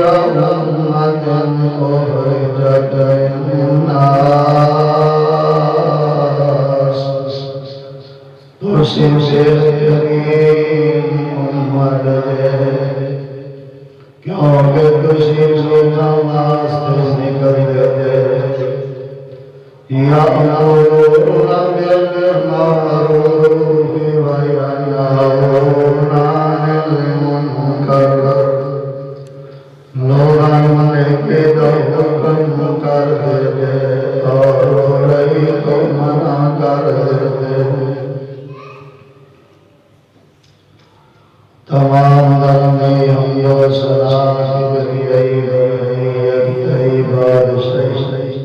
رحمة أخرجت للناس تسی بہترین امت ہے کیونکہ تسی روزہ واسطے نکلتے تھے یأمرون بالمعروف وینہون عن المنکر لوگوں کے حکم کر دیتے اور برائی کو منع کر دیتے تمام درمی حمد و ثنا کبریائی بادشاہی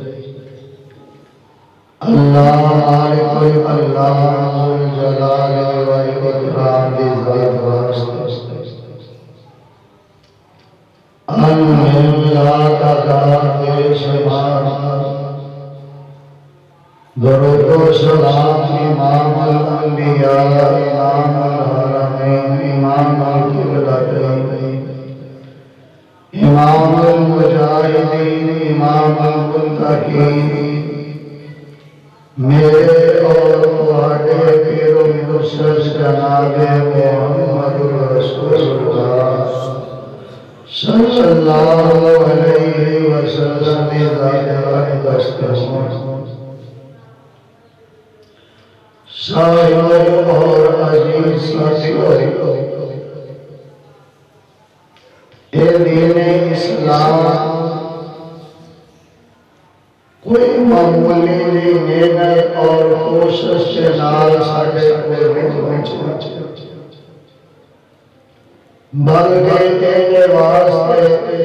اللہ مالک اللہ ذو الجلال والاکرام کی ذات واسطے درود و سلام امام الانبیاء امام الحرمین امام القبلتین امام المجاہدین امام المتقین میرے اور تمہارے پیر و مرشد جناب محمد رسول اللہ صلی اللہ علیہ وسلم سائروں اور عزیز ساتھیوں اے دین اسلام کوئی معمولی محنت اور کوشش کے نال ساڈے کول نہیں پہنچے بلکہ تیرے واسطے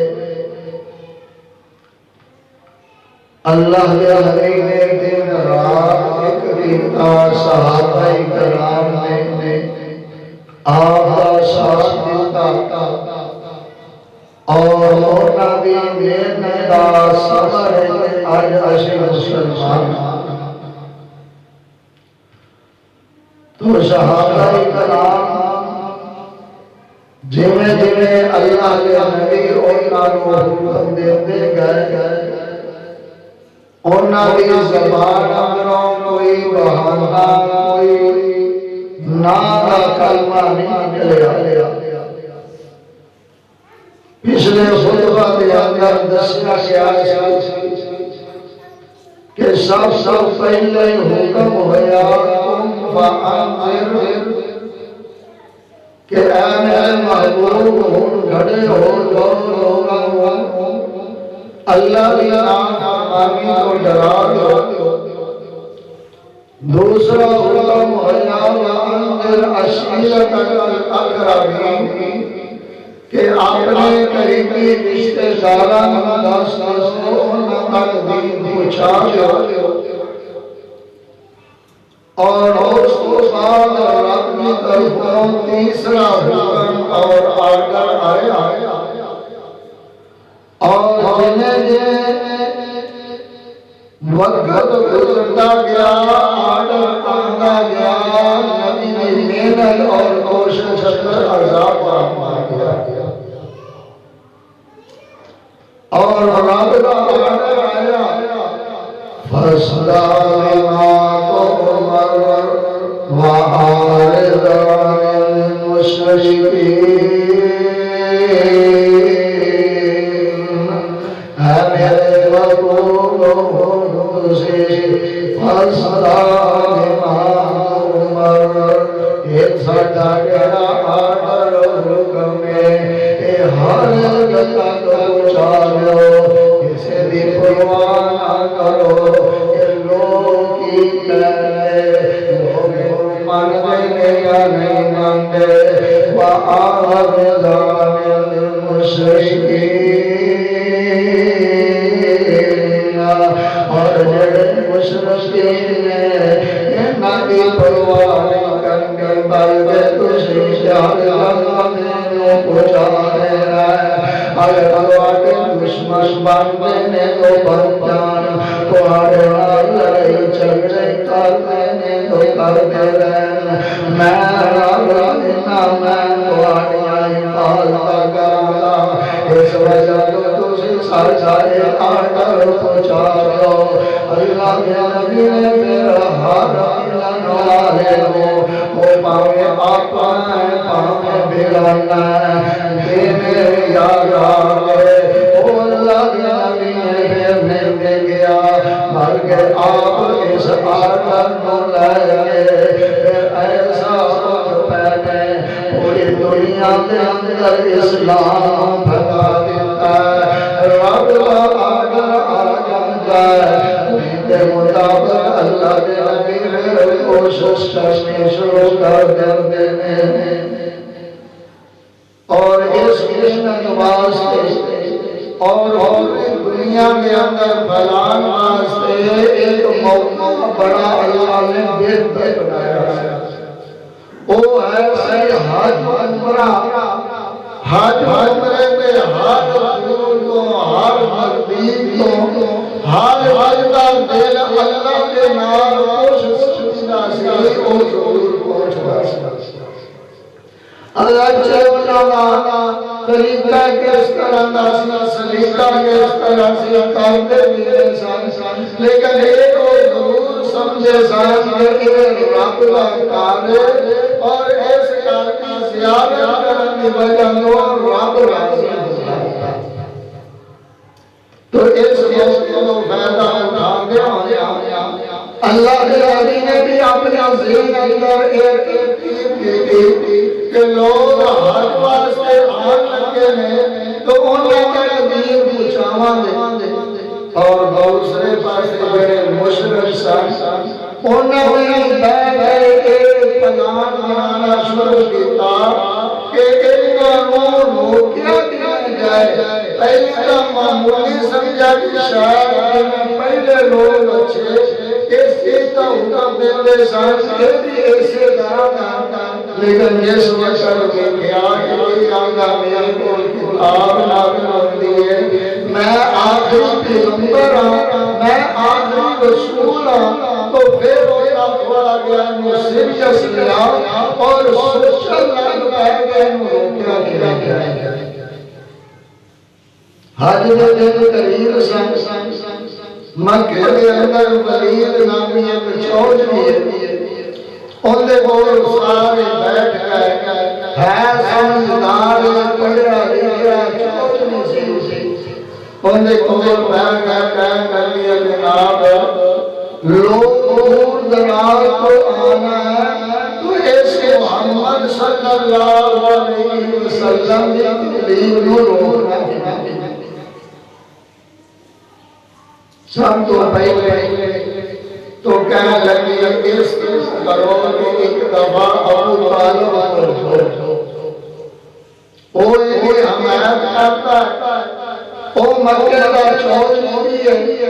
اللہ کے حبیب نے دن رات ایک ریتا صحابہ کرام نے آپ کا ساتھ دیتا اور ہونا بھی میرے دا صبر آج اشی مسلمان تو صحابہ کرام جمیں اللہ کے نبی اونا کو حکم دیتے گئے اونا بھی زبان اندروں کوئی بہانہ کوئی نادا کلمہ نہیں نکلیا پچھلے خطبہ کے اندر دسنا کیا کہ سب پہلے حکم ہویا تم فانذر کہ اے میرے محبوب کھڑے ہو لوگوں اللہ کی نافرمانی کو ڈرا دو دوسرا حکم ہویا وانذر عشیرتک الاقربین کہ اپنے قریبی رشتے داران تک دین پہنچا دو اور اس کو بعد رب کی طرفوں تیسرا حکم اور آرڈر آیا اور جنہیں وقت گزرتا گیا آرڈر کرتا گیا نبی نے محنت اور کوشش کر عذاب فرما گیا اور رب کا آرڈر آیا فَاسْتَعْلِمَا تُؤْمَرْ وَعَارِضَ عَنِ الْمُشْرِكِينَ اے میرے محبوب سے فَاسْتَعْلِمَا تُؤْمَرْ ایک ساڈا کہنا آرڈر حکم ہے اے ہر جگہ تک پہنچا دو کسی بھی پرواہ نہ کرو کہ لوگ کی کہتے لوگ مانتے یا نہیں مانتے وَآرِضَ عَنِ الْمُشْرِكِينَ اور جڑے مشرکین انہاں کی پرواہ نہیں کرنی بلکہ تجھے شہادت میں پہنچا دینا ہے اگر اللہ کے دشمن بنتے نے تو بن جان تمہارے نال لڑائی جھگڑے کرتے نے تو کرتے رہن میں رب دینا میں تمہاری حفاظت کراں اس وجہ تو تسی سارے آڈر پہنچاؤ اللہ کے نبی نے میرا ہاتھ لگالے وہ پاوے آپ ہے پاوے بلانا ہے میرے یاد آگے وہ اللہ کے نبی نے پھر مل گیا بلکہ آپ اس آڈر نو لائے پھر ایسا پہنے پوری دنیا کے اندر اسلام بھگا دیتا ہے رب کا آڈر آ جاتا ہے کے مطابق اللہ کے نبی میں کوشش کرنی شروع کر دینے اور اس قسمت واسطے اور دنیا کے اندر بھلان واسطے ایک موقع بڑا اللہ نے بہتر بنایا ہے وہ ہے صحیح حج عمرہ حج عمرے میں ہر حضور کو ہر مقدیم کو ہر وجدہ دل اللہ کے نام کوشش کرنا سی او ضرور پہنچنا سی اگرچہ علماء طریقہ کس طرح دا سلیقہ کس طرح سے کرتے بھی انسان لیکن ایک وہ ضرور سمجھے سان کہ رب کا کار اور اس کار کی زیادت کرنے کی وجہ رب راضی ہوتا ہے تو اس موقع کو فائدہ اٹھا دیا اللہ کے نبی نے بھی اپنے ذہن اندر ایک ترتیب کی کہ لوگ حج واسطے آن لگے ہیں تو انہیں تقدیر پوچھاواں دے اور دوسرے پاسے بڑے مشرک سن انہوں نے بیٹھ ایک پلان بنانا شروع کیا کہ ان کو روکیا دیا جائے پہلے کا معمولی سمجھا کہ شاید میں پہلے لوگ اچھے اس چیز کا حکم دیتے سانس کے بھی ایسے دانا لیکن جس وقت میں کیا کہ آگا میرے کو کتاب نازل ہوتی ہے میں آخری پیغمبر ہوں میں آخری رسول ہوں تو پھر ہوتا تھوڑا گیا سیریس لیا اور سوشل لائن پہ گئے روکیا گیا حج میں دن قریب سن مکہ کے اندر ولید نامی ایک چوج بھی ہے ان دے بول سارے بیٹھ گئے ہے سمجھدار پڑھا لیا چوج نہیں سی ان دے بول بیٹھ گئے کہہ لیا جناب لوگ دور دراز کو آنا ہے تو ایسے محمد صلی اللہ علیہ وسلم کی تقلیم نو روکنا ہے سب تو پہلے تو کہنے لگی اس کرو کہ ایک دفعہ ابو طالب پر چھوڑ وہ یہ حمایت کرتا ہے وہ مکہ کا چوج بھی ہے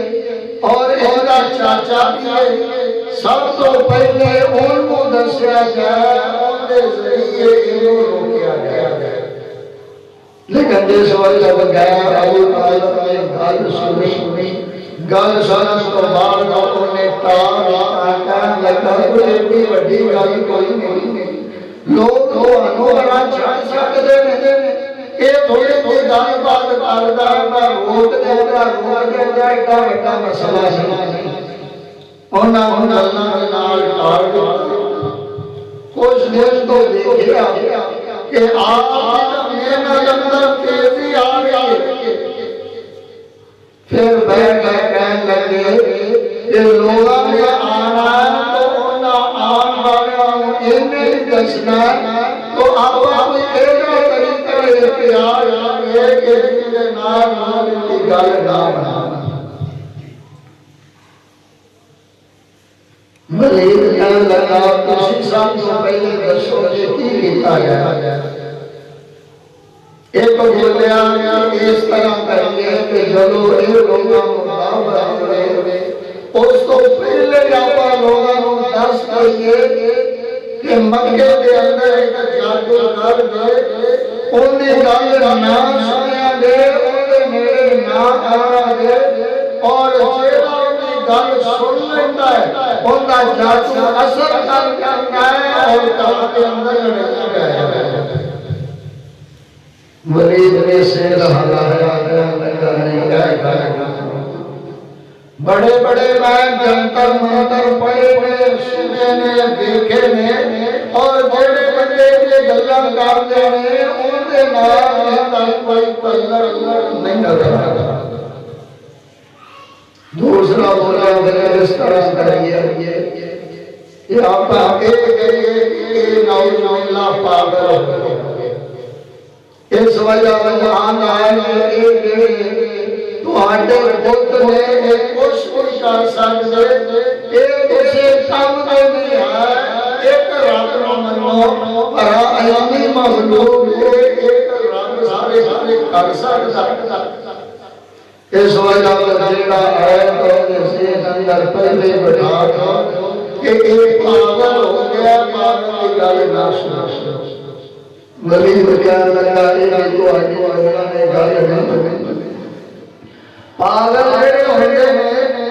اور اس کا چاچا بھی ہے سب تو پہلے ان کو دسیا گیا ان کے ذریعے انہوں روکیا گیا لیکن جس وقت گیا ابو طالب نے گل سنی گل سنن تو بعد انہیں ٹال آکان لگا کوئی بھی وڈی گل کوئی نہیں لوگ انہوں چھڑ سکتے ہیں کہ تھوڑے کوئی گل بات کردا ہے روک دیتا ایڈا وڈا مسئلہ نہیں انہاں اللہ کے نال ٹال دتا کچھ دن تو دیکھیا کہ آپ میرے اندر تیزی آ گئی پھر بیٹھ گئے کہنے لگے کہ لوگاں نے آنا تو انہاں آن والا انہیں دسنا تو آپ ایسا طریقہ اختیار ہے کہ جنہیں نام کی گل نہ بنانا ولید کہنے لگا کسی سال سے پہلے دسو کہ کی کیتا گیا ایک بولیا اس طرح کریے کہ جلو اے لوگاں مطابق ہوئے اس کو پہلے جاپا لوگاں دس کریے کہ مکہ کے اندر ایک جادو کر دے انہیں گل نہ سنیا دے انہیں میرے نہ آنا دے اور جیڑا انہیں گل سن لیتا ہے انہا جادو اثر کرنا ہے اور کہاں کے اندر لڑکا گیا ہے ولید نے سیر ہلایا لگا نہیں آئے بڑے بڑے میں جنتر منتر پڑے ہوئے سنے نے دیکھے نے اور بڑے بڑے کے گلہ کرتے نے ان کے نام کوئی پلر نہیں لگا دوسرا بولا بلے اس طرح کریے یہ آپ ایک کہ نعوذ باللہ پاگل ہو اس وجہ وجہان آئے ایک تو آٹے بہت نے ایک کچھ کر سکتے ایک اسے کام کرنی ہے ایک رب منو پر علمی مخلوق ایک رب سارے کر سکتا اس وجہ وجہہ آئے تو اسے اندر پہلے بڑھا کہ ایک پاگل ہو گیا پاگل کی گالی نہ سنا ولید کیا لگا ایک کو آگے اللہ نے گالی نہ پاگل جڑے ہوندے نے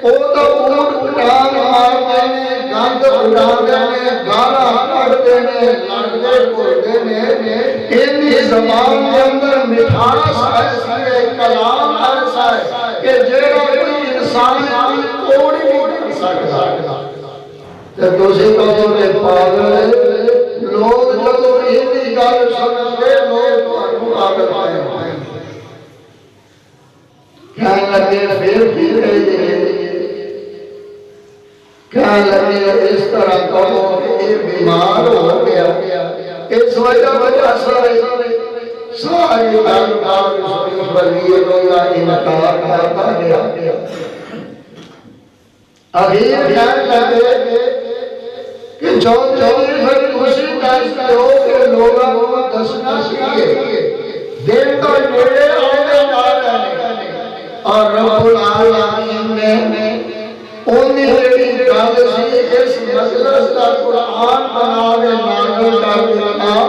او تو اونٹ اٹھان مارتے نے گند اڑاندے نے گالا کڈتے نے لڑدے بولدے نے انہی زبان کے اندر مٹھاس ہے کلام ایسا ہے کہ جڑا کوئی انسان کوڑ نہیں کر سکتا جب دوسری قوم نے پاگل لوگ جب انہی گل سنتے لوگ تو پاگل آئے کہنے لگے پھر کہنے لگے اس طرح کہو کہ یہ بیمار ہو گیا اس وجہ ساری دار ولی اللہ انکار کرتا گیا اخیر کہنے لگے کہ جو پھر خوشی دستے ہو کہ لوگوں کو دسنا چاہیے دن تو نیڑے آنے جا رہے اور رب العالمین نے انہی جڑی گل سی اس مجلس کا قرآن بناوے نازل کر دیا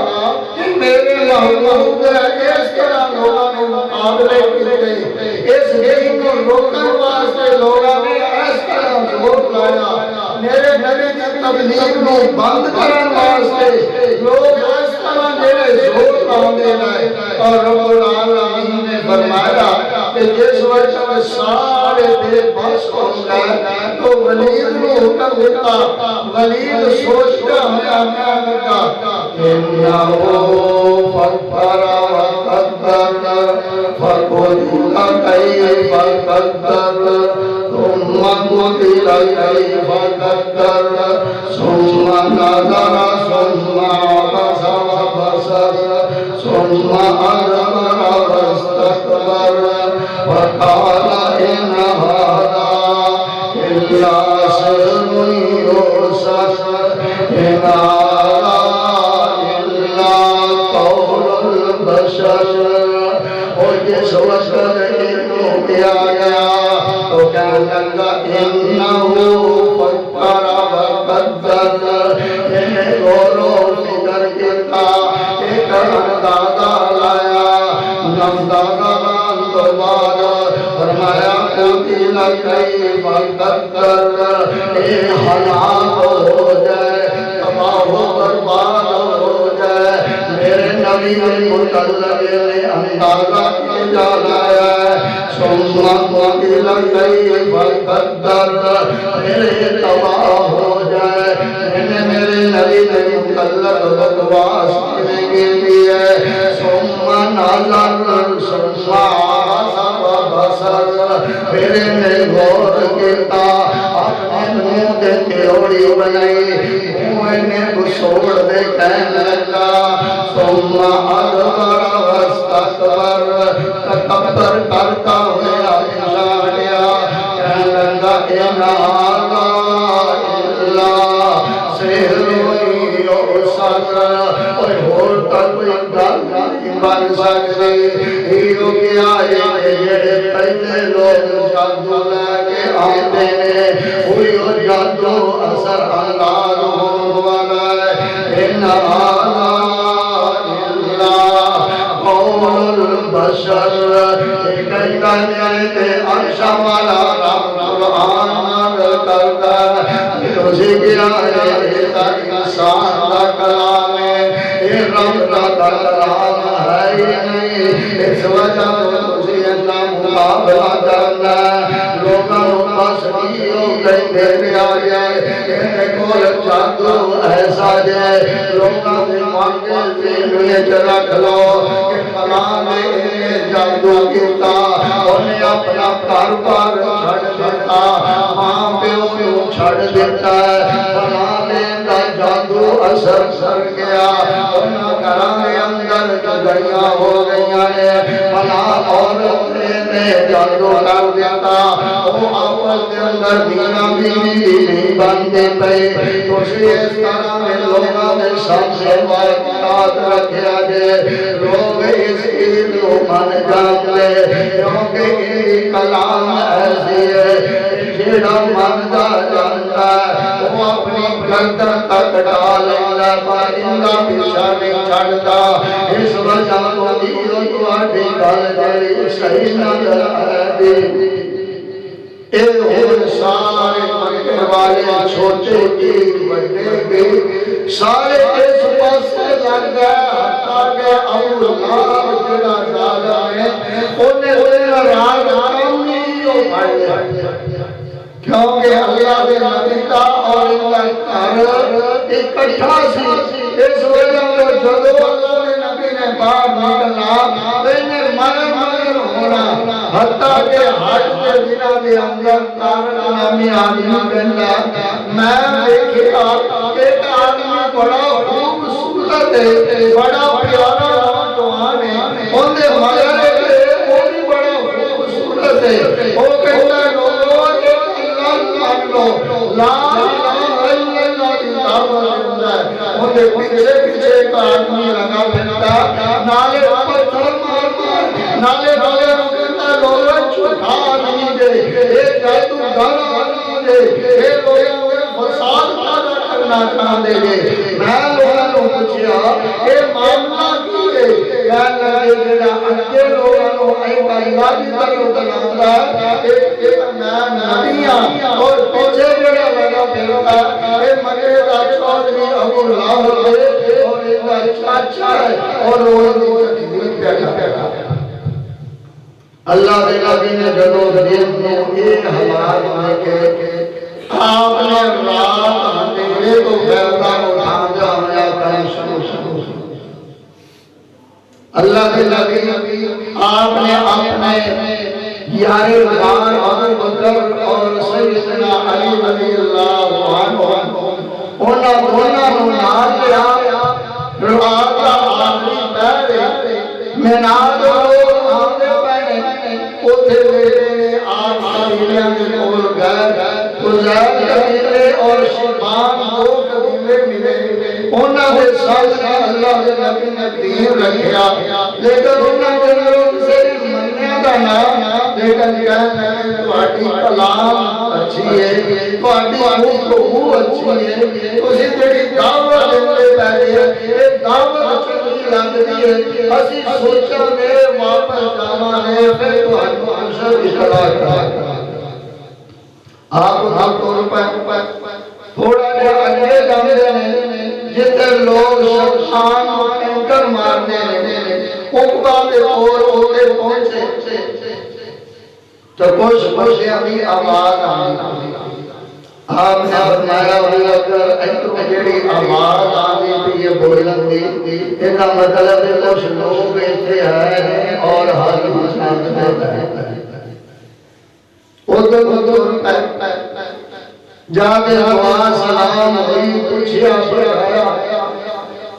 کہ میرے محبوب اس طرح لوگوں نے مقابلے کیتے اس دین کو روکنے واسطے لوگوں نے اس طرح زور لایا میرے نبی کی تبلیغ کو بند کرنے واسطے لوگ اس طرح میرے زور لاندے رہے اور رب العالمین نے فرمایا کہ جس وجہ سارے بے بس ہو گئے تو ولید نے حکم دیتا ولید سوچتا ہمیں لگا انہو فکر وقدر فقدر کئی فقدر ثم قدر کئی فقدر ثم نظر ثم عبس وبصر ثم أدبر واستكبر وقال إن هذا إلا سحر يؤثر إن هذا إلا قول البشر اور جس وقت انہوں کیا گیا تو کہنے لگا انہو فکر وقدر انہیں غور و فکر کیتا ایک اندازہ لایا اندازہ لان تو بعد فرمایا قتل کیف قدر اے ہلاک ہو جائے تباہ و برباد ہو جائے میرے نبی مطلق نے اندازہ کیا لایا ثم قتل کیف قدر میرے تباہ ہو جائے میرے نبی مطلق بکواس کرنے کے لیے ثم نظر ثم عبس وبصر میرے نے غور کیتا اپنے منہ دے تیوڑی بنائی منہ نے بسوڑ دے کہنے لگا ثم ادبر واستکبر تکبر کرتا ہوا انسانیا کہنے لگا ان هذا الا سحر یؤثر اور ہوتا کوئی گل نہیں بن سکتی ہیرو کیا ہے جڑے پہلے لوگ جادو لے کے آتے نے وہی جادو اثر انداز ہونے والا ہے ان هذا الا قول البشر کہتا ہے عرش والا قرآن کرتا ہے اسی کیا ہے انسان کا کلام ہے رب کا کلام ہے ہی نہیں، اس وجہ تو تسی اتنا مقابلہ کرنا لوگوں بس کی ہو گئی میرے آگے ایک کول جادو ایسا جائے لوگوں نے مانگے زمین رکھ لو کہ فلاں نے جادو کیتا انہیں اپنا کاروبار چھڑ دیتا ماں پیو کو چھڑ دیتا فلاں نے جادو اثر کر گیا انہاں گھراں دے اندر گڑیاں ہو گئیاں نے فلاں عورت نے جادو کر دیتا وہ آپس کے اندر میاں بیوی نہیں بنتے پئے تسی اس طرح میں لوگوں نے سب سے واقعات رکھیا جے لوگ اس عید کو من جاتے کیونکہ یہ کلام ایسی ہے جیڑا من جانتا ہے وہ اپنی گردن تک ڈال لینا پر انہاں پیچھا نہیں چھڑتا اس وجہ کو دیو تواڈی گل جڑی صحیح نظر آئے اے ہن سارے مکے والے چھوٹے کی بڑے بھی سارے اس پاسے لگ گئے حتیٰ کہ ابو لہب جڑا ظالم ہے انہیں راز کامی ہو پڑے کیونکہ اللہ کے نبی کا اور ان کا گھر اکٹھا سی اس وجہ کو جدو اللہ کے نبی نے باہر نکلا انہیں من ہونا حتیٰ کہ حج کے دنہ کے اندر کارن نامی آدمی بننا میں دیکھا ایک آدمی بڑا خوبصورت ہے بڑا پیارا نوجوان ہے انہیں مگر وہ بھی بڑا خوبصورت ہے وہ کہتا ہے لا الہ الا اللہ کی دعوت دیتا ہے انہیں پیچھے پیچھے ایک آدمی لگا پھرتا نالے پتھر مار مار نالے نالے رکھتا لوگوں چھوٹا نہیں دے ایک جادو گھر نہیں دے ایک لوگوں کے فساد پیدا کرنا چاہتے گے میں لوگوں کو پوچھا اے معاملہ کی ہے کہنے لگے جڑا اگے لوگوں کو ایک اللہ کی طرف بناتا ہے ایک میں نبی ہوں اور پیچھے جڑا لگا پھرتا ہے اے مکے دا چودھری ابو لہب ہے اور ان کا چاچا ہے اور وہ تکلیف پیدا اللہ کے نبی نے جدو دین کو ایک حالات میں کہ آپ نے رات اندھیرے کو پھیلتا اٹھا جانا کرنا شروع اللہ کے نبی آپ نے اپنے یارے غار ابو بکر اور سیدنا علی رضی اللہ عنہ انہاں دونوں نال لیا رات کا آخری پہر مینار لوگ آندے پہنے اوتھے میرے آپ قبیلیاں کے کول گئے خزیل قبیلے اور شیبان دو قبیلے ملے انہاں دے سامنے اللہ کے نبی نے دین رکھیا لیکن انہاں کے لوگ سے مننے دا نام لیکن کہنے لگے تواڈی کلام اچھی ہے تواڈی گفتگو اچھی ہے تسی جڑی دعوت دیندے پے اے دعوت چنگی لگدی ہے اسی سوچا نے واپس جاواں پھر تہاڈو انصر اطلاع کرا آپ کو طور پر تھوڑا جا اگے جاندے نے جتے لوگ شمشان اینکر مارنے عقبہ دے اور اوتے پہنچے تو کچھ ابھی آواز آئی آپ نے فرمایا اگر ایتو جڑی آواز آئی تو یہ بولن دی ان کا مطلب ہے کچھ لوگ ایتھے ہیں اور حال مساعدت ہے ادھر جا کے دعا سلام ہوئی پوچھیا بڑھایا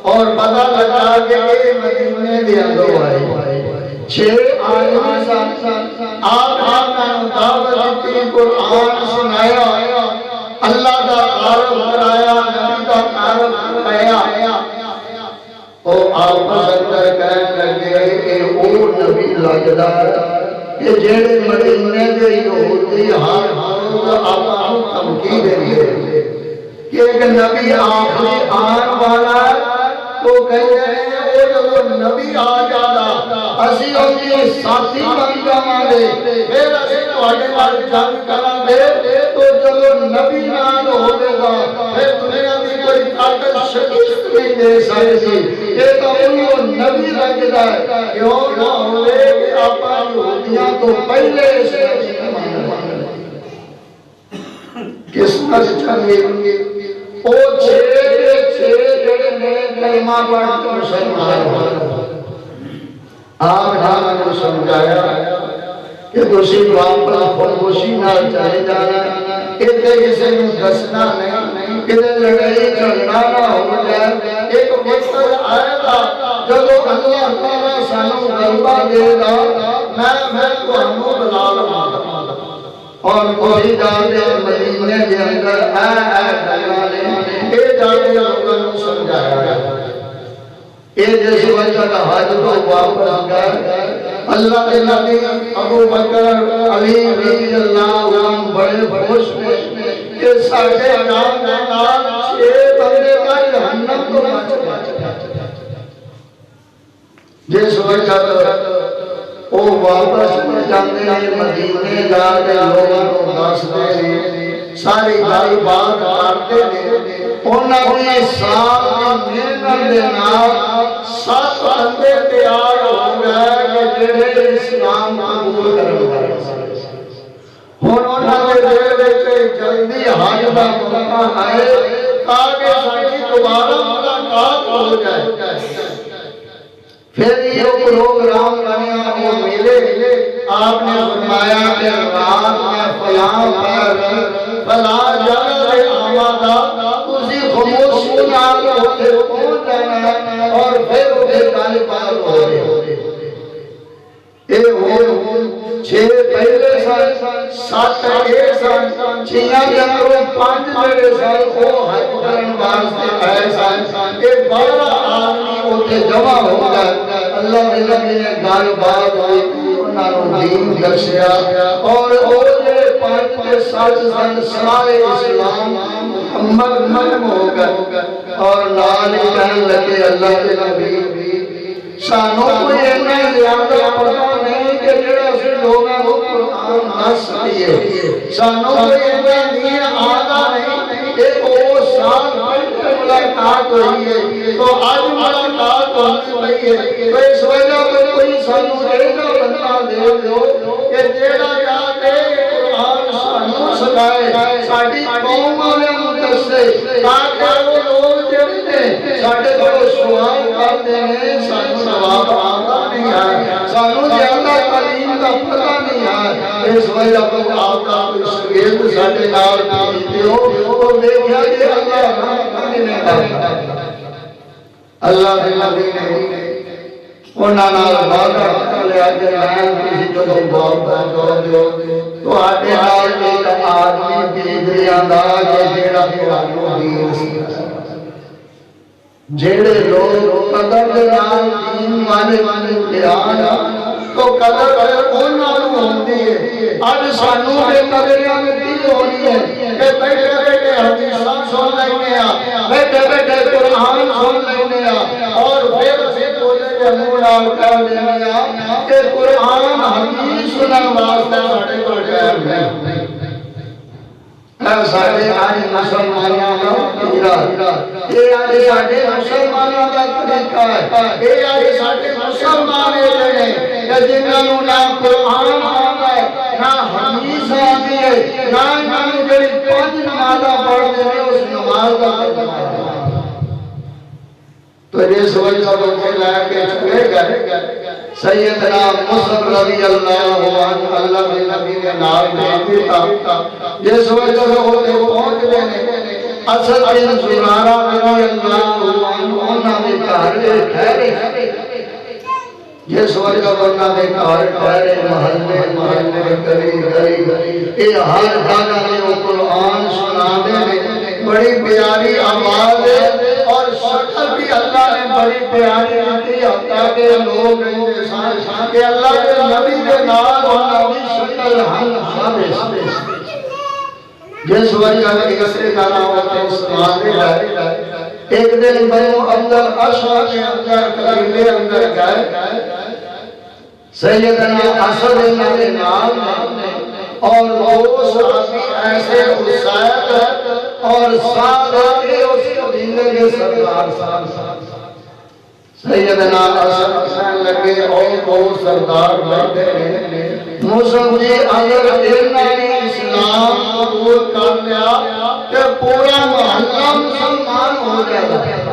اور پتہ لگا کہ یہ مدینے دے اندر آئے چھ آدمی ساتھ آپ نے دعوت دی قرآن سنایا اللہ کا تعارف کرایا نبی کا تعارف کرایا اور آپ اندر کہنے لگے کہ وہ نبی لگدا کہ جڑے مدینے دے یہودی ہر روز آپ کو دھمکی دے کہ ایک نبی آخری آن والا تو کہتے ہیں وہ نبی آ جاتا اسی ہوتی ساتھی بن جاواں پھر اسی تواڈے نال جنگ کران گے تو جب نبی نال ہوے گا پھر دنیا دی کوئی طاقت شکست نہیں دے سکتی یہ تو انہوں نبی لگتا ہے کیوں نہ ہوئے کہ آپا یہودیاں تو پہلے اس نبی ماننے قسمت چنگی او چھے جڑے نے کلمہ پڑھ کے مسلمان ہوئے آپ جانا کو سمجھایا کہ دوسری واپس خودگوشی نہ چاہے جانا ادھے کسی میں دسنا نہیں ادھے لڑائی جھگڑا نہ ہو جائے ایک وقت آئے گا جب اللہ تعالیٰ سانو غلبہ دے گا میں تو ہموں بلا لوں اور کوئی جانے مدینے کے اندر اے دلانے اے جانے لوگوں کو سمجھایا اے جیسے وجہ کا حج کو واپس گئے اللہ کے نبی ابو بکر علی رضی اللہ عنہ بڑے خوش میں کہ ساڑھے نام کے نام 6 بندے کا جہنم تو بچ گیا جس وجہ وہ واپس جانے ہیں مدینے جا کے لوگوں کو دستے ہیں ساری بھائی بات کرتے ہیں انہوں نے سال محنت دینا 7 بندے تیار ہو گئے کہ جڑے اسلام قبول کرنے انہوں نے جلدی حج کا موقع آئے تاکہ ساری دوبارہ ملاقات ہو جائے پھر یہ پروگرام بنیا وہ ملے آپ نے فرمایا کہ رات میں فلاں جگہ سے آمادہ اسی خموشی نال ہوتے پہنچ جانا اور پھر وہ گل بات ہو رہے اے وہ 6 پہلے سال 7 ایک سال 6 کے اندروں 5 جڑے سال وہ حج کرن واسطے آئے سال اے 12 آدمی ہوتے جمع ہو گئے اللہ نبی نے گل بات ہوئی انہاں نوں دین دسیا اور وہ جڑے 5 کے 7 سال سارے اسلام محمد ہو گئے اور نال ہی کہنے لگے اللہ کے نبی سانو کوئی اتنا زیادہ پتہ نہیں کہ جڑا سے لوگاں کو قرآن دس دیے سانو کوئی اتنا دین آتا نہیں کہ وہ سال پہلے ملاقات ہوئی ہے تو آج ملاقات ہوتی ہوئی ہے تو اس وجہ پر کوئی سانو ایسا بندہ دے دو کہ جڑا جا کے قرآن سانو سکھائے ساڈی قوم والے مدرسے تاکہ وہ لوگ جڑے نے ساڈے کو سوال کرتے ہیں سانو جواب آتا نہیں ہے سانو زیادہ تعلیم کا پتہ نہیں ہے اس وجہ پر آپ کا شاگرد ساڈے نال بھیجتے ہو تو دیکھا کہ اللہ کے نبی نے انہاں نال وعدہ کر لیا کہ میں کسی کو بہت بہت دیو تو آٹے نال ایک آدمی بھیجیا دا کہ جیڑا تانوں دین سکھائے جڑے لوگ قدر نال دین والے دھیان تو قدر انہاں نوں ہوندی ہے اج سانوں بے قدریاں کی ہونی ہے کہ بیٹھے بیٹھے حدیثاں سن لینے آ بیٹھے بیٹھے قرآن سن لینے آ اور پھر اسی بولے کے منہ نال کہہ دینے آ کہ قرآن حدیث سنن واسطے ساڈے کول ٹائم نہیں ساڈے آج مسلمانوں کا پیرا یہ آج ساڈے مسلمانوں کا طریقہ ہے یہ آج ساڈے مسلمان ہیں کہ جنہاں نوں نہ قرآن آندا ہے نہ حدیث آندی ہے نہ انہاں نوں جڑی 5 نمازاں پڑھدے نے اس نماز دا تو اس وجہ تو لے کے چلے گئے سیدنا مصعب رضی اللہ عنہ اللہ کے نبی نے نام بھیج دیا جس وجہ سے وہ پہنچ گئے اسد بن زرارہ رضی اللہ عنہ انہاں نے ٹھہرے جس وجہ انہاں نے ٹھہرے محلے گلی یہ ہر جگہ نے وہ قرآن سنانے میں بڑی پیاری آواز ہے اور شکل بھی اللہ نے بڑی پیاری آتی ہے کہ لوگ کہ اللہ کے نبی کے نام نبی شکل ہم سارے جس وجہ میں کسی طرح ہوتے سنانے لائے ایک دن بنو اندر اشوا کے اندر قبیلے اندر گئے سیدنا اسد کے نام اور وہ صحابی ایسے حسین اور ساتھ آگے اس قبیلے کے سردار صاحب سیدنا حسن حسین لگے اور سردار بیٹھے ہیں موسیٰ جی اگر انہوں نے اسلام قبول کر لیا کہ پورا محلہ مسلمان ہو جائے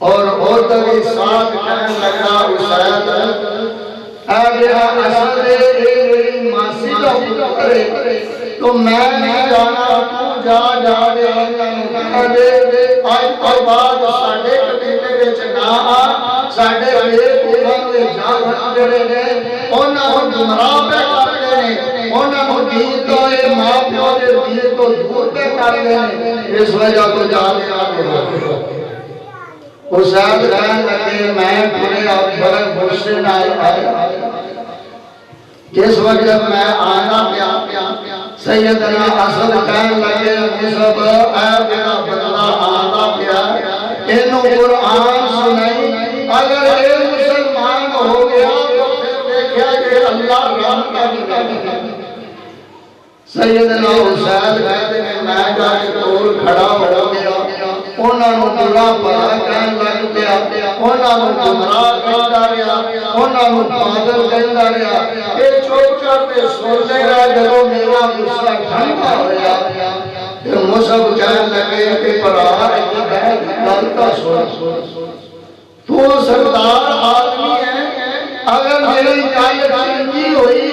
اور ادھر ساتھ کہنے لگا حسین اگر حسن میری ماسی کا پتر ہے تو میں نہیں جانا تو جا آج اور بعد ساڑھے قبیلے وچ نہ ساڑھے پوکھاں دے جاگت جڑے نے انہاں نوں گمراہ پہ کرتے ہیں انہاں نوں دین تو ماں پیو دے دین تو دور پہ کرتے ہیں اس وجہ تو جا دے حسین کہنے لگے میں پورے بڑے غصے نال آیا جس وقت میں آنا پیا سیدنا حسن کہنے لگے مصعب اے میرا بندہ آنا پیا انہوں قرآن سنائی اگر یہ مسلمان ہو گیا تو پھر دیکھا کہ اللہ رحم کرے سیدنا حسین کہتے ہیں میں جا کے دور کھڑا ہو گیا انہوں نے برا بڑا کہنے لگ دیا انہوں نے گمراہ کہتا رہا انہوں نے پاگل کہتا رہا یہ چوک کر پہ سوچے گا جب میرا غصہ ٹھنڈا ہوا کہ مصعب کہنے لگے کہ پرہار گلتا سوچ تو سردار آدمی ہے اگر میری گل چنگی ہوئی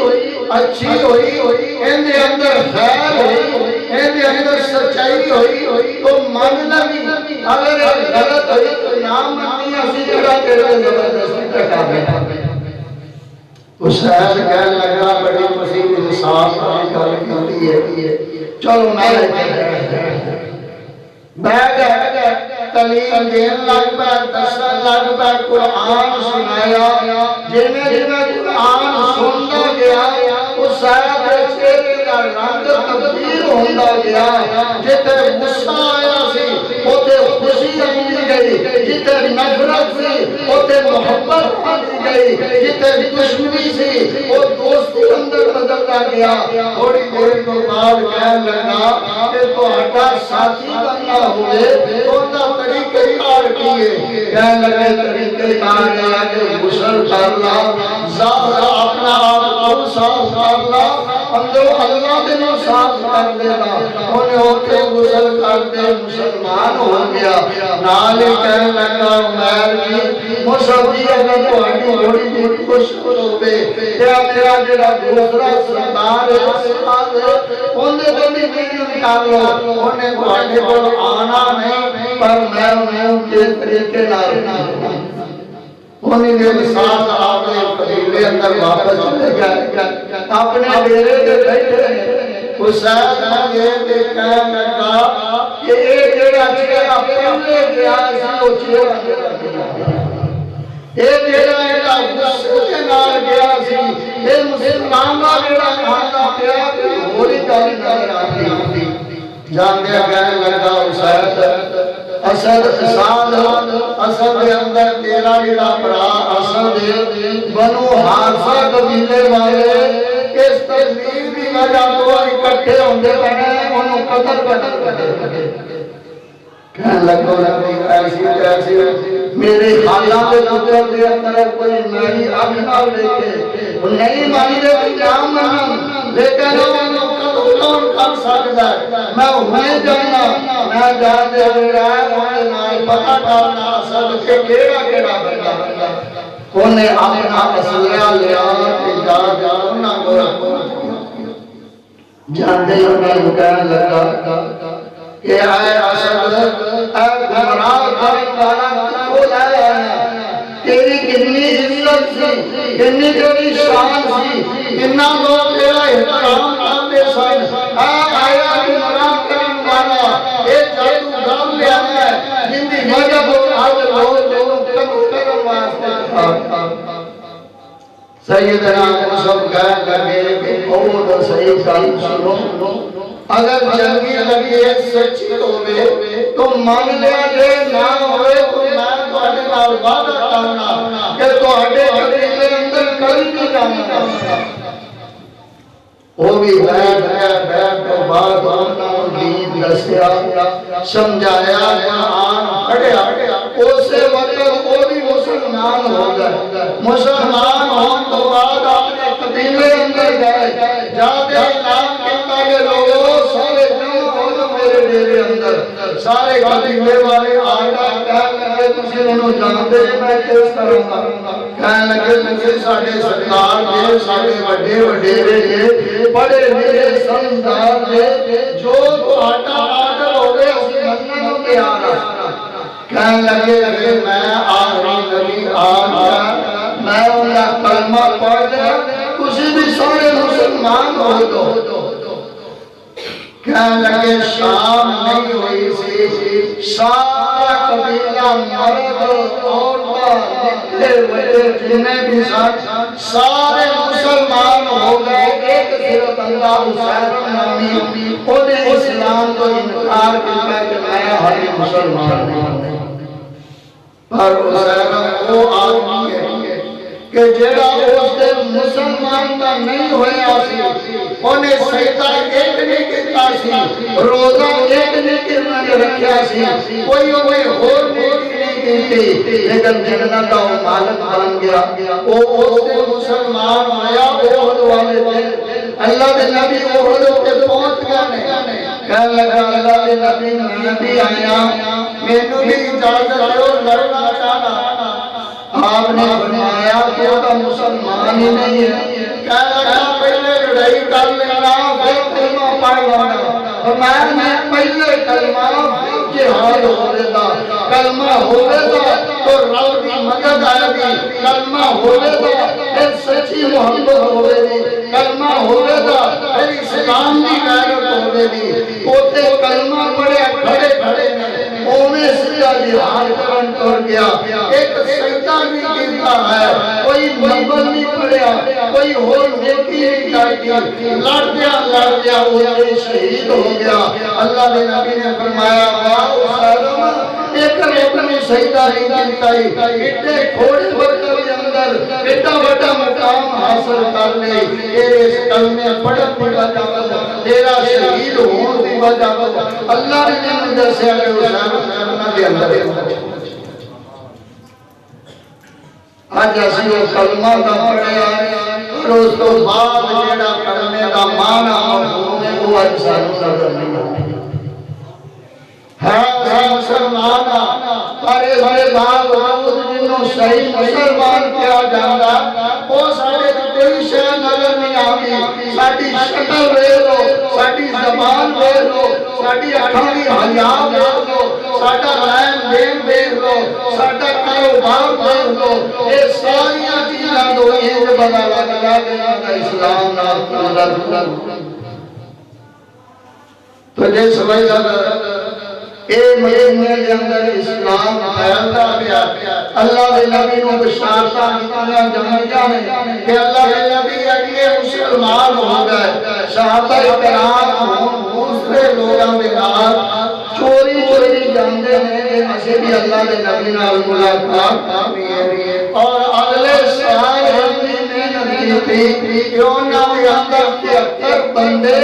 اچھی ہوئی ان دے اندر خیر ہوئی ان دے اندر سچائی ہوئی تو مان لگی اگر غلط ہوئی تو نام منی اسی جگہ تیرے زبردستی کٹا بیٹھا حسین کہنے لگا بڑی مصیب انصاف کی گل کیتی ہے چلو میں بیٹھ تعلیم دین لگ پہ دسن لگ پہ قرآن سنایا جنہیں قرآن سنتا گیا اس سارا چہرے کا رنگ تبدیل ہوتا گیا جتے غصہ آیا سی اوتے خوشی آتی گئی جتے نفرت سی اوتے محبت آتی گئی جتے دشمنی سی وہ دوستی اندر بدلتا گیا تھوڑی دیر کو بعد کہنے لگا کہ تو ہٹا ساتھی بننا ہوئے تو طریقے کار کیے کہنے لگے طریقے کار کیا کہ غسل کرنا ظاہر اپنا آپ کو صاف کرنا اندر اللہ دنوں صاف کر دینا انہیں ہوتے غسل کر دے مسلمان ہو گیا نالے کہنے لگا عمیر بھی مصعب جی اگر تو ہڈی بڑی دور خوش ہوئے کیا میرا جڑا دوسرا سردار ہے انہیں تو بھی نکال لو انہیں تو ہڈی بڑھ آنا نہیں پر میں انہیں کے طریقے نہ انہیں دن ساتھ آگے قبیلے اندر واپس چلے گئے اپنے ڈیرے کے بیٹھے حسین یہ دیکھنے لگا کہ ایک جگہ چیرہ پہلے گیا سی وہ چیرہ ایک جگہ غصے کے نال گیا سی یہ مسلمان کا جڑا کھانا پیا ہولی کاری نظر آتی جان دیا کہنے لگا حسین اسد اساد اسد کے اندر تیرا جڑا بڑا اسد بنو حارثہ قبیلے والے اس تکلیف کی وجہ تو اکٹھے ہوندے پڑے انہوں قتل کرتے کہنے لگو ایسی میرے حالات قدرت کے اندر کوئی میری آگاہ لے کے وہ نہیں مانی دے انجام منم لیکن انہوں کون کر سکتا ہے میں ہوئے جانا میں جانے ہوئے انہیں پتہ کرنا سب کے کیڑا بندہ انہیں اپنا اسلیہ لیا کہ جا انہوں کو جاندے انہیں کہنے لگا کہ آئے اسد اے گمراہ کرنے والا کو لایا ہے تیری کتنی عزت سی کتنی تیری شان سی کتنا لوگ تیرا احترام کرتے سن آیا گمراہ کرنے والا ایک جادوگر لیا ہے جن کی وجہ کو آج لوگ کرم واسطے سیدنا مصعب کہنے لگے کہ بہت صحیح کام سنو اگر جنگی لگے سچی ہوئے تو مان لیا جے نہ ہوئے تو میں تواڈے نال وعدہ کرنا کہ تواڈے قبیلے اندر کبھی نہیں جانا وہ بھی بیٹھ تو بعد انہوں دین دسیا سمجھایا قرآن پڑھیا اسے وقت مسلمان ہو گئے، مسلمان ہونے تو بعد اپنے قبیلے اندر گئے، جا کے اعلان کیتا کہ لوگوں سارے جمع ہو جو میرے ڈیرے اندر، سارے قبیلے والے آئے کہنے لگے تسی انہوں جانتے میں کس طرح کا، کہنے لگے تسی ساڑھے سردار دے، ساڑھے وڈے وڈیرے دے، بڑے میرے سردار دے، جو تو آٹا آٹا ہو گئے اسی مننے کو تیارا، کہنے لگے میں آخری نبی آ گیا، میں انہا کلمہ پڑھ لیا، کسی بھی سارے مسلمان ہو دو، کہنے لگے شام نہیں ہوئی سی، سارا قبیلہ مرد عورتاں نکلے ہوئے جنہیں بھی سارے مسلمان ہو گئے، ایک صرف اللہ حسین نامی انہیں اسلام کو انکار کیا کہ میں ہر مسلمان نہیں، پر حسین وہ آدمی ہے کہ جڑا اس دن مسلمان کا نہیں ہوئی آسی، انہیں سجدہ ایک نہیں کیتا سی، روزہ ایک نہیں کرنا رکھیا سی، کوئی ہوئے اور نہیں کیتی، لیکن جنت وہ مالک بن گیا، وہ اس دن مسلمان آیا، احد والے دن اللہ کے نبی احد کے پہنچ گئے، کہنے لگا اللہ کے نبی میں بھی آیا، مینوں بھی اجازت دو لڑنا چاہنا، آپ نے فرمایا کہ وہ تو مسلمان ہی نہیں ہے، کہنے لگا پہلے لڑائی کر لینا پھر کلمہ پڑھ لینا، فرمایا میں پہلے کلمہ پھر جہاد ہوئے دا، کلمہ ہوئے دا تو رب دی مدد آئے دی، کلمہ ہوئے دا پھر سچی محبت ہوئے دی، کلمہ ہوئے دا پھر اسلام دی غیرت ہوئے دی، اوتے کلمہ پڑھے کھڑے کھڑے اومیں سجدہ جہاد کرن کر گیا، ایک سجدہ بھی کیتا ہے، کوئی نبل نہیں پڑھیا، کوئی ہور نیکی نہیں کرتی، لڑ گیا وہ شہید ہو گیا، اللہ کے نبی نے فرمایا واہ حسین ایک رکن سجدہ نہیں کیتا، اتنے تھوڑے وقت کے اندر اتنا بڑا مقام حاصل کر لے، اس کلمے پڑھن کی وجہ تیرا شہید ہون کی وجہ اللہ نے دسیا کہ حسین کرنا دے اندر آج اسی وہ کلمہ دا پڑھیا اور اس کو بعد جیڑا کلمے دا معنی مفہوم ہے وہ انسان نظر نہیں آتی ہے مسلمانہ پر اس میں بعض جنہوں صحیح مسلمان کیا جاندہ وہ سارے کوئی شہر نظر نہیں آتی، ساڑھی شکل رہ لو، ساڑھی زبان رہ لو، ساڑھی اکھاڑی حیاء رہ لو، ساڑھا رائم دین دیکھ لو، ساڑھا کاروبار دیکھ لو، یہ ساریاں چیزیں دو ایک بنا لگا کہ اسلام نام تو جیس وجہ اے مدینے کے اندر اسلام پھیلتا گیا، اللہ کے نبی نے بشارتاں کیتیاں جانیاں نے کہ اللہ کے نبی اگلے مسلمان ہو گئے، صحابہ کرام دوسرے لوگوں کے نال چوری چوری جاندے ہیں کہ اسے بھی اللہ کے نبی نال ملاقات اور اگلے سال ہمیں محنت کی تھی کہ انہاں کے اندر 73 بندے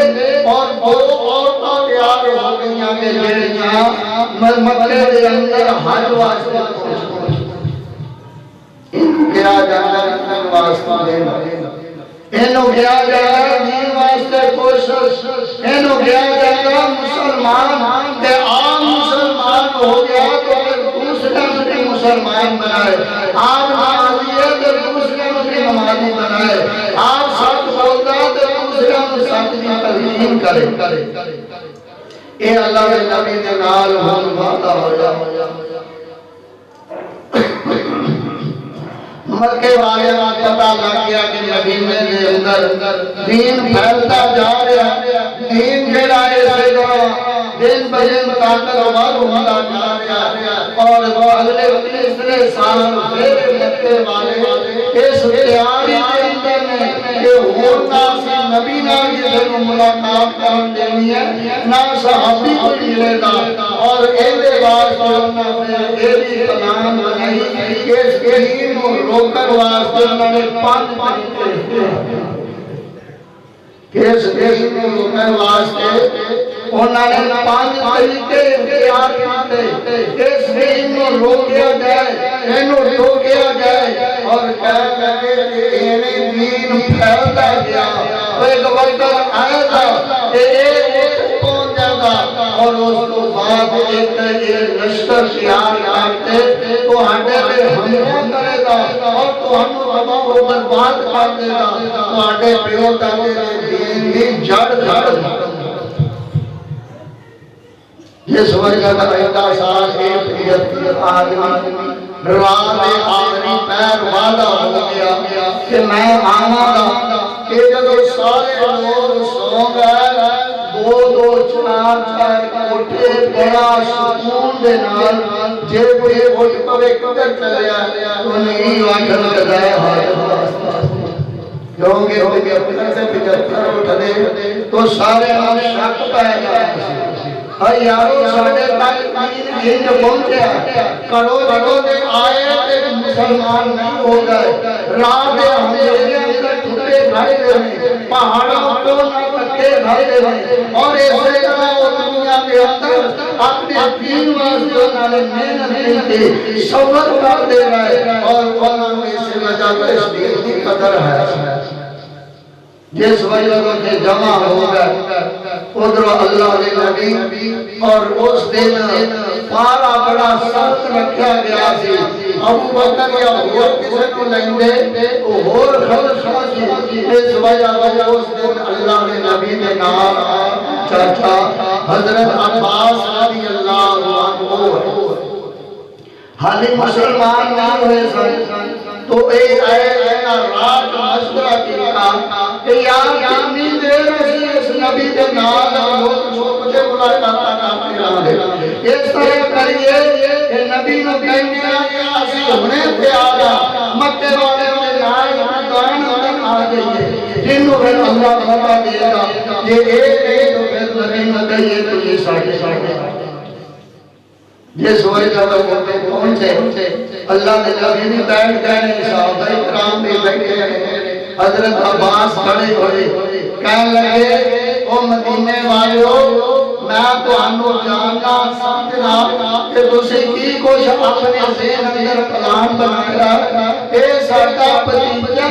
اور دو عورتوں تیار ہو گئیاں کہ جڑیاں مکے دے اندر حج واسطے انہوں کیا جانا واسطہ دینا، انہوں کیا جانا دین واسطے کوشش، انہوں کیا جانا مسلمان کہ عام مسلمان ہو گیا تو پھر دوسرے بھی مسلمان بنائے، آپ نمازی ہے تو دوسرے بھی نمازی بنائے، آپ سچ بولتا ہے تو دوسرے بھی سچ کی تسلیم کرے، اے اللہ کے نبی دے نال ہون وعدہ ہویا، مکے والے پتہ لگ گیا کہ مدینے کے اندر دین پھیلتا جا رہا، دین جڑا ہے دن بدن طاقتور ہوتا جا رہا، اور اگلے تیسرے سال پھر مکے والے اس تیاری کے اندر نے کہ ہوتا سی نبی نال جس کو ملاقات کرن دینی ہے نہ صحابی کوئی ملے گا، اور ایدے بعد انہوں نے ایدی پلان بنائی کہ اس کے دین کو روکن واسطے انہوں نے 5 طریقے کہ اس دین کو روکن واسطے انہوں نے 5 طریقے اختیار کیتے، اس دین کو روکیا جائے، اینو ٹوکیا جائے اور کہہ لگے کہ اینی دین پھیلتا گیا، ایک وقت آئے گا کہ ایک پہنچ جائے گا اور اس کو بعد ایک لشکر تیار کرتے تو ہٹے پہ حملہ کرے گا اور تو ہم تباہ و برباد کر دے گا، تو ہٹے پیو تاکہ دین کی جڑ جس وجہ کا ایتا سال ایک آدمی روان آدمی پیر وعدہ ہو گیا کہ میں آنا دا کہ جب سارے لوگ سو گئے دو چار کوٹھے بڑا سکون دے نال جے کوئی اٹھ پوے کدھر چلے آیا تو نہیں واٹھن کدائے کیونکہ ہو گیا اپنے سے بجتر اٹھ دے تو سارے ہم شک پہ جائے ہاں یارو ساڑھے تک دین جو پہنچے کرو جگہ دے آئے تے مسلمان نہیں ہو گئے، راہ دے ہمیں اندر ٹھٹے بھائی رہے، پہاڑوں کو نہ کٹے بھائی رہے، اور ایسے طرح وہ دنیا کے اندر اپنے دین واسطے نالے محنت کی صبر کر دے رہے اور انہوں نے اسے وجہ پر اس دین کی قدر ہے جس وجہ سے جمع ہو گئے ادھر اللہ نے نبی اور اس دن پارا بڑا سخت رکھا گیا سی، ابو بکر یا اور کسی کو لیندے تو اور خلق خاصی اس وجہ اس دن اللہ نے نبی نے نام چاچا حضرت عباس رضی اللہ عنہ حالی مسلمان نہیں ہوئے سن تو ایک اینا رات مشورہ کیا کہ یار کتنی دیر اس نبی کے نام لوگ مجھے بلائے کرتے رہے، اس طرح کریے کہ نبی نے کہنے آیا اسی ہونے پہ آیا مکہ والے میں نائے دان آ گئی جنہوں پھر اللہ بتا دے گا یہ ایک پھر نبی نے کہیے تو یہ ساڑھے جس وجہ پر پہنچے اللہ نے نبی نے بیٹھ گئے، صحابہ کرام بھی بیٹھے حضرت عباس کھڑے ہوئے کہنے لگے او مدینے والوں میں تو انو جاننا سمجھنا کہ تسی کی کچھ اپنے ذہن اندر پلان بنایا اے ساڈا بھتیجا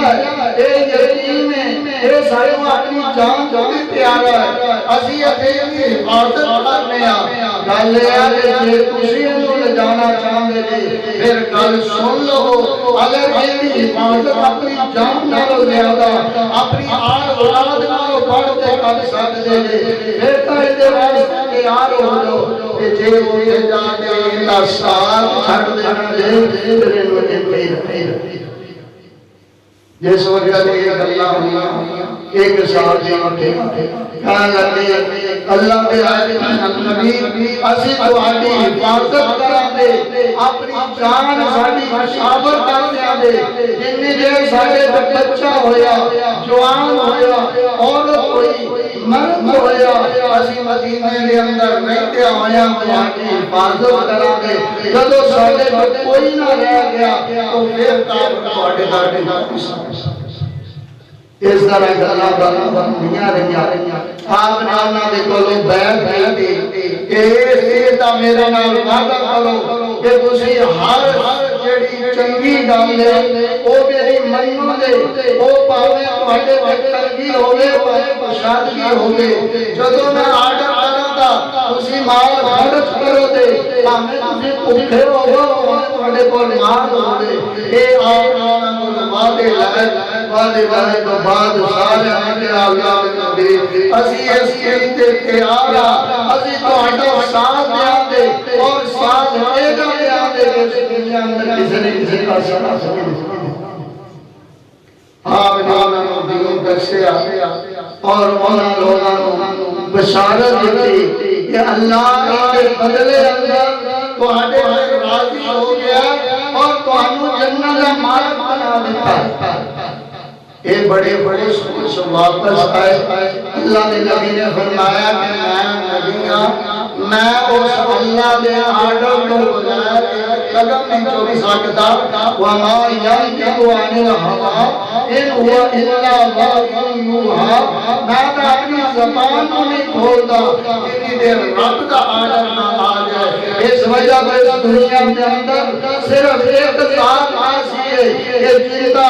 اے یتیم ہے اے سارے اپنی جان جو بھی پیارا ہے اسی ادھر کی حفاظت کرنے گل ہے کہ جے تسی انو لے جانا چاہتے جی پھر گل سن لو، اگر میری حفاظت اپنی جان نالو زیادہ اپنی آل اولاد نالو بڑھ کے کر سکتے جی پھر تو ادھر واسطے تیار ہو لو کہ جے مجھے جانے اللہ ساتھ چھڑ دینا جے پھر انو جے جس وجہ سے اللہ ہوئی ایک سال جی اٹھے کہاں لگے اللہ دے آئے نبی اسی تو آگی حفاظت کرا دے اپنی جان ساڑی مشابر کر دیا دے جنہی دیر ساڑے بچہ ہویا جوان ہویا عورت ہوئی مرد ہویا اسی مدینے دے اندر رہتے ہویا آگی حفاظت کرا دے جدو ساڑے کوئی نہ رہ گیا تو پھر کام پاڑے اس طرح گلا بندیاں رہیاں آپ نے آنا دے کولو بیعت دی کہ سیدہ میرے نال وعدہ کرو کہ تسی ہر جڑی چنگی گل ہے او میری منو دے او پاوے تواڈے وچ تنگی ہوے پاوے شادی ہوے جدوں میں آرڈر کردا تسی مال خرچ کرو دے پاوے تسی بھوکے ہوو تواڈے کول مال ہوے اے آنا نوں وعدے لائے وعدے تو بعد سارے آنے اللہ نبی اسی اس کے تیارا اسی تو ہٹو ساتھ دے اور ساتھ دے دے کہ دنیا اندر کسی کا سنا سکتے آپ نے دین دسیا اور انہوں لوگوں بشارت دیتی کہ اللہ کے بدلے اندر تو ہٹے راضی ہو گیا اور تو ہمیں جنت کا مالک بنا دیتا اے بڑے بڑے سوچ واپس آئے اللہ نے نبی نے فرمایا کہ میں نبی ہوں میں اس اللہ دے آرڈر کو بغیر قدم نہیں چوری سکتا وما ينطق عن الهوى ان هو الا وحی یوحی میں اپنی زبان کو نہیں کھولتا اتنی دیر رب کا آرڈر نہ آ جائے اس وجہ سے دنیا کے اندر صرف ایک ذات آسی ہے کہ جن کا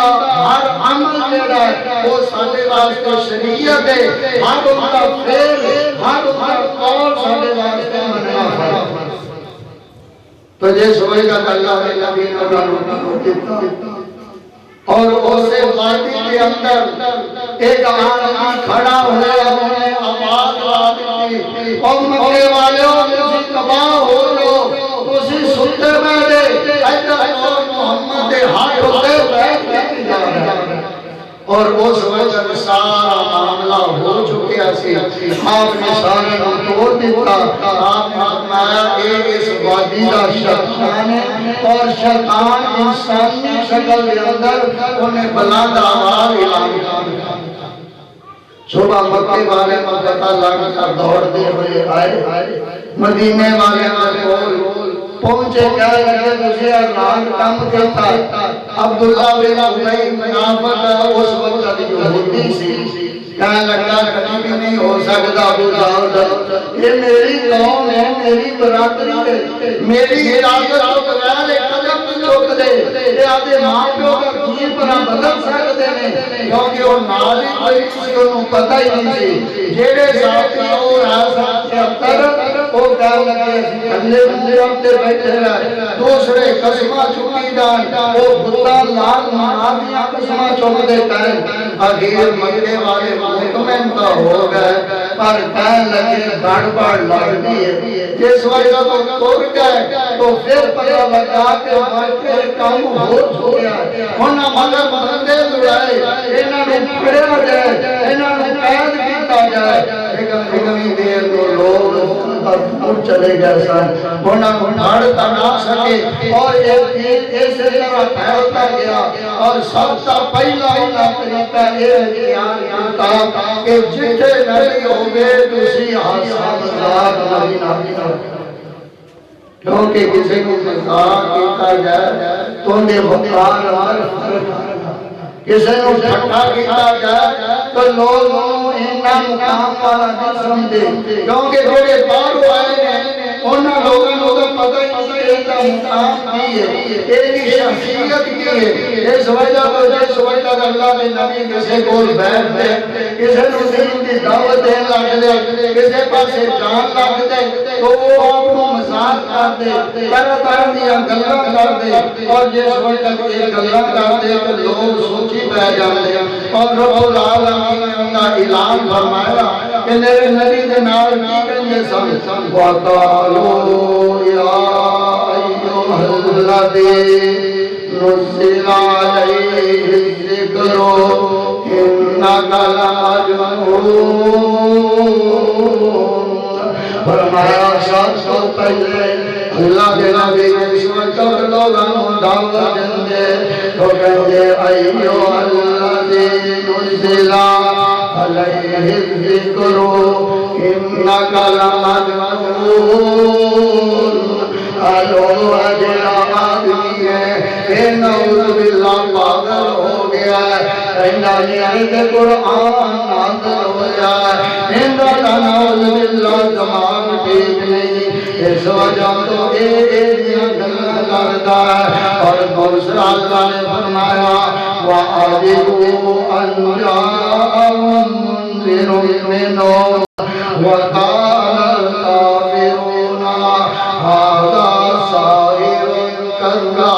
ہر عمل جڑا ہے وہ سارے واسطے شریعت ہے، ہر ان کا فعل ہر ان کا قول سارے واسطے مننا ہے۔ تو جس وجہ کا اللہ کے نبی نے انہوں دیتا اور اسے وادی کے اندر ایک آدمی کھڑا ہوا انہوں نے آواز آدمی اور مکے والوں تسی تباہ ہو لو، تسی ستے میں دے ایدر اور محمد ہاتھ ہوتے بیٹھ کے جا رہا ہے۔ اور اس وقت سارا معاملہ ہو چکے سی، آپ نے سارے کو توڑ دیتا، آپ نے فرمایا اس وادی کا شیطان ہے اور شیطان انسانی شکل کے اندر انہیں بلند آواز اعلان کیا۔ صبح مکے والے کو پتہ لگ کر دوڑتے ہوئے آئے، مدینے والے کو پہنچے کہہ لگے تجھے اعلان کم دیتا۔ عبداللہ بن ابی منافق اس وقت یہودی سی، کہنے لگا کبھی بھی نہیں ہو سکتا ابو جہل، یہ میری قوم ہے، میری برادری ہے، میری اجازت تو بغیر ایک قدم نہیں چک دے، یہ آدھے ماں پیو کا گیر پر بدل سکتے ہیں کیونکہ وہ نالی کوئی کسی کو پتہ ہی نہیں سی۔ جیڑے ساتھی اور آسان کے اندر وہ کہہ لگے کھلے مجھے تے بیٹھے رہے، دوسرے قسمہ چکی جان، وہ بتا لال منادیاں قسمہ چک دے کریں۔ آخر مکے والے مطمئن تو ہو گئے پر کہنے لگے گڑبڑ لگ دی ہے، جس وجہ تو تر گئے تو پھر پتہ لگا کہ مکے کم ہو چکیا ہے۔ ہونا مگر بندے دوڑائے، انہاں نے پھڑیا جائے، انہاں نے قید کیتا جائے، لیکن اتنی دیر کو لوگ دور چلے گئے سن، ہونا بھاڑتا نہ سکے اور ایک اس طرح پھیلتا گیا اور سب سے پہلا انہاں طریقہ یہ اختیار کیتا کہ جتھے نبی ہوگے تسی حساب مذاق نبی نہ کیونکہ کسی کو مذاق کیتا جائے تو انہیں وقار کسی نے جھٹا کیتا جائے تو لوگوں انہاں مقام والا نہیں سمجھے، کیونکہ جوڑے بارو آئے ہیں انہاں لوگوں کو پتہ ہی نہیں ایک مقام کی ہے، ایک شخصیت کی ہے۔ اس وجہ تو جس وجہ اللہ نے نبی کسی کو بیٹھ دے، کسی نے دین کی دعوت دے لگ دے، کسی پاسے جان لگ دے تو وہ آپ کو مزاق کر دے، طرح طرح دیا گلہ کر دے، اور جس وجہ ایک گلہ کر دے تو لوگ سوچی پہ جاتے ہیں۔ اور رب العالمین نے انہا اعلان فرمایا کہ میرے نبی دے نال کی کرنے سن وَقَالُوا يَا أَيُّهَا الَّذِي نُزِّلَ عَلَيْهِ الذِّكْرُ إِنَّكَ لَمَجْنُونَ۔ فرمایا سب سے پہلے اللہ کے نبی نے اس وقت لوگوں دعوت دے تو کہتے ایوہ الذی نزل علیہ الذکر انک لمجنون۔ لوگ اجلا آدمی ہے کہ نعوذ باللہ پاگل ہو گیا ہے، انہیں قرآن نازل ہو جائے، انہیں نعوذ باللہ زمان ٹھیک نہیں، اس وجہ تو ایدیاں گلہ کرتا ہے۔ اور دوسرا اللہ نے فرمایا وَعَجِبُوا أَنْ جَاءَهُم مُنذِرٌ مِّنْهُمْ وَقَالَ الْكَافِرُونَ هَٰذَا سَاحِرٌ كَذَّابٌ۔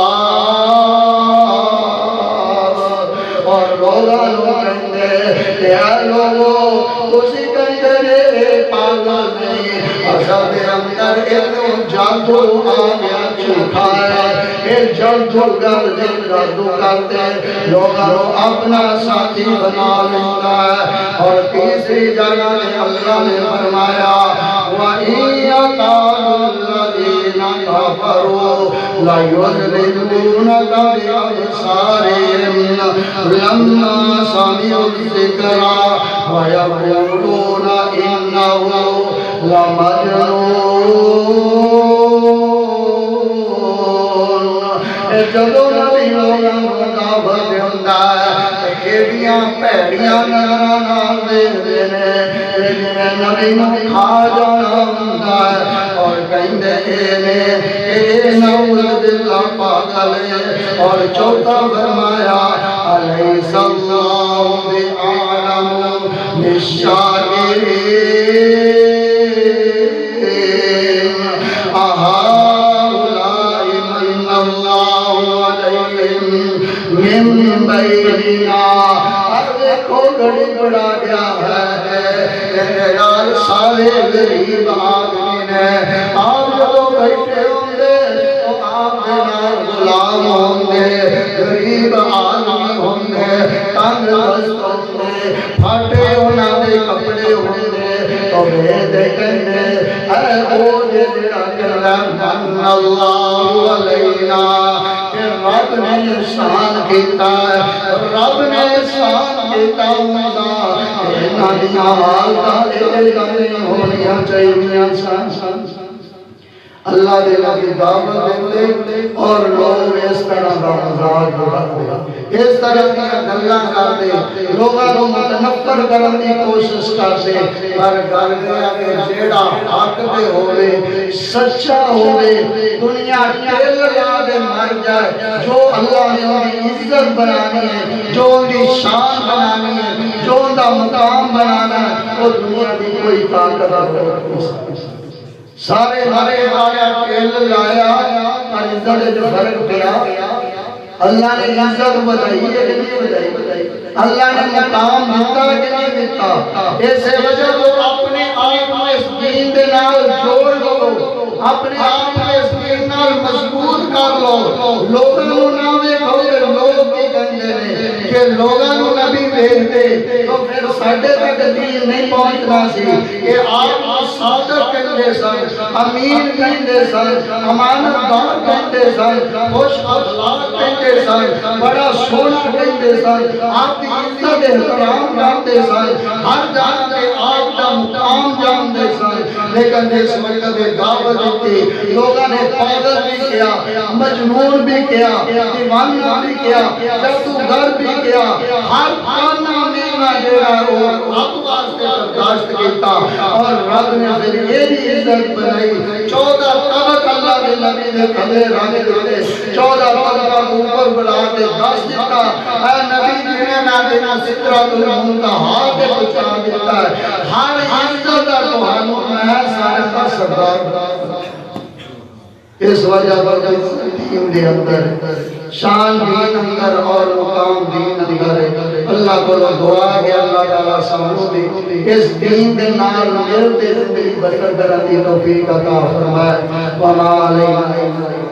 اور لوگ کہتے کہ اے لوگوں اسی کہتے پاگل نہیں، اصل اندر ایک جادو آگیا چھوٹا ہے، ایک جادوگر جادو کرتے لوگوں اپنا ساتھی بنا لیتا ہے۔ اور تیسری جگہ میں اللہ نے فرمایا وَإِن يَكَادُ الَّذِينَ كَفَرُوا لَيُزْلِقُونَكَ بِأَبْصَارِهِمْ لَمَّا سَمِعُوا الذِّكْرَ وَيَقُولُونَ إِنَّهُ لَمَجْنُونٌ۔ جدو نبی لوگوں کو دعوت دیتا ہے ایڈیاں پیڑیاں نظراں نال ویکھدے نے جویں نبی نوں کھا جانا ہوندا ہے اور کہندے نے اے نعوذ باللہ پاگل ہے اور چوتھا فرمایا الیس اللہ بعالم بالشاکرین من بیننا اب دیکھو گھڑی بڑا گیا ہے نال سارے غریب آدمی نے آپ جو بیٹھے ہوں گے تو آپ کے نال غلام ہوں گے غریب آدمی ہوں گے تنگ دست ہوں گے پھٹے انہاں دے کپڑے ہوں گے تو دیکھیں گے اے او جڑا کہندا من اللہ علینا رب نے احسان کیتا ہے رب نے احسان کیتا ہوندا انہاں دیاں حالتاں اے گل ہونیاں چاہیے سن اللہ دے نبی دعوت دیتے اور لوگ اس طرح کا مزاج بناتے اس طرح کی گلاں کرتے لوگاں کو متنفر کرنے کی کوشش کرتے پر گل یہ ہے کہ جیڑا حق تے ہوے سچا ہوے دنیا ٹل لا دے مر جائے جو اللہ نے ان کی عزت بنانی ہے جو ان کی شان بنانی ہے جو ان کا مقام بنانا ہے وہ دنیا کی کوئی طاقت نہیں سارے ہمارے آیا کھیل لایا اور عزت جو فرق پیا اللہ نے عزت بتائی ہے کہ نہیں بتائی اللہ نے مقام دیتا ہے کہ نہیں دیتا ایسے وجہ تو اپنے آپ میں اس دین کے نال جوڑ لو اپنے آپ میں اس دین نال مضبوط کر لو لوگوں نہ دیکھو کہ لوگ کی کہندے نے کہ لوگوں نبی دیکھتے تو پھر ساڈے تک دین نہیں پہنچنا سی کہ آپ صادق کہندے سن امین کہندے سن امانت دار کہندے سن خوش اخلاق کہندے سن بڑا سونا کہندے سن آپ کی عزت احترام جانتے سن ہر جگہ پہ آپ کا مقام جانتے سن لیکن جس وقت دعوت دیتی لوگوں نے پاگل بھی کیا مجنون بھی کیا دیوانہ بھی کیا جادوگر بھی کیا ہر کانا مینا جڑا وہ رب واسطے برداشت کیتا اور رب نے پھر یہ بھی عزت بنائی 14 طبق اللہ کے نبی نے کھلے رنگ دیتے 14 طبقہ اوپر بلا کے دس دیتا اے نبی جنہیں نہ دینا سدرۃ المنتہا کے پہنچا دیتا ہے ہر عزت تو میں سارے کا سردار اس وجہ پر دین دے اندر شان دین اندر اور مقام دین اندر اللہ کو دعا ہے اللہ تعالیٰ سامنو دی اس دین دے نال مل دے زندگی بسر کرنے دی توفیق عطا فرمائے وما علینا